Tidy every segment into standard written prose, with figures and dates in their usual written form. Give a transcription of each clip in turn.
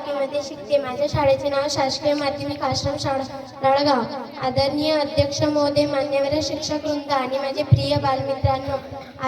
5वीमध्ये शिकते. माझ्या शाळेचे नाव शासकीय माध्यमिक आश्रम शाळा राळगाव. आदरणीय अध्यक्ष महोदय, मान्यवर शिक्षक वृंद आणि माझे प्रिय बालमित्रांनो,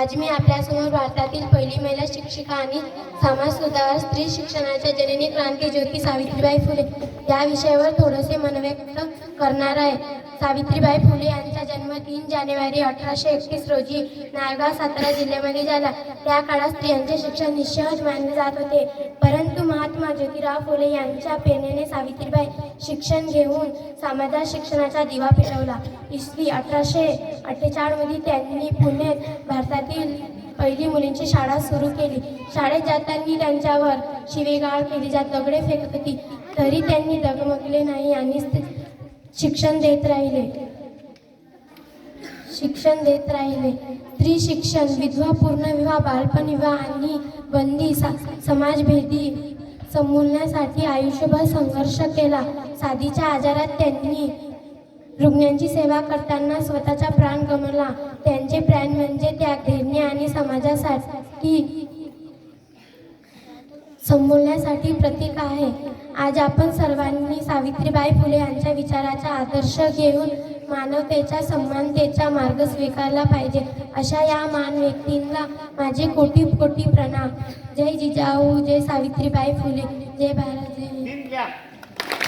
आज मी आपल्यासमोर भारतातील पहिली महिला शिक्षिका आणि समाजसुधारक, स्त्री शिक्षणाच्या जननी क्रांती ज्योती सावित्रीबाई फुले या विषयावर थोडेसे मन व्यक्त करणार आहे. सावित्रीबाई फुले यांचा जन्म 3 जानेवारी 1831 रोजी नायगाव, सातारा जिल्ह्यामध्ये झाला. त्या काळात स्त्रियांचे शिक्षण निःसहज मानले जात होते, परंतु महात्मा ज्योतिराव फुले यांच्या प्रेरणेने सावित्रीबाई शिक्षण घेऊन समाजात शिक्षणाचा दिवा पेटवला. इसवी 1848 मध्ये त्यांनी पुण्यात भारतातील पहिली मुलींची शाळा सुरू केली. शाळेत जाताना त्यांच्यावर शिवीगाळ केली जात, दगडे फेकत होती, तरी त्यांनी डगमगले नाही आणि शिक्षण देत राहिले. स्त्री शिक्षण, विधवा पूर्णविवाह, बालपणविवाह आणि बंदी समाजभेदी समूलण्यासाठी आयुष्यभर संघर्ष केला. साथीच्या आजारात त्यांनी रुग्णांची सेवा करताना स्वतःचा प्राण गमावला. त्यांचे प्राण म्हणजे त्याग, धैर्य आणि समाजासाठी समूलण्यासाठी प्रतीक आहे. आज आपण सर्वांनी सावित्रीबाई फुले यांच्या विचाराचा आदर्श घेऊन मानवतेचा, समानतेचा मार्ग स्वीकारला पाहिजे. अशा या महान व्यक्तींना माझे कोटी कोटी प्रणाम. जय जिजाऊ, जय सावित्रीबाई फुले, जय भारत, जय हिंद.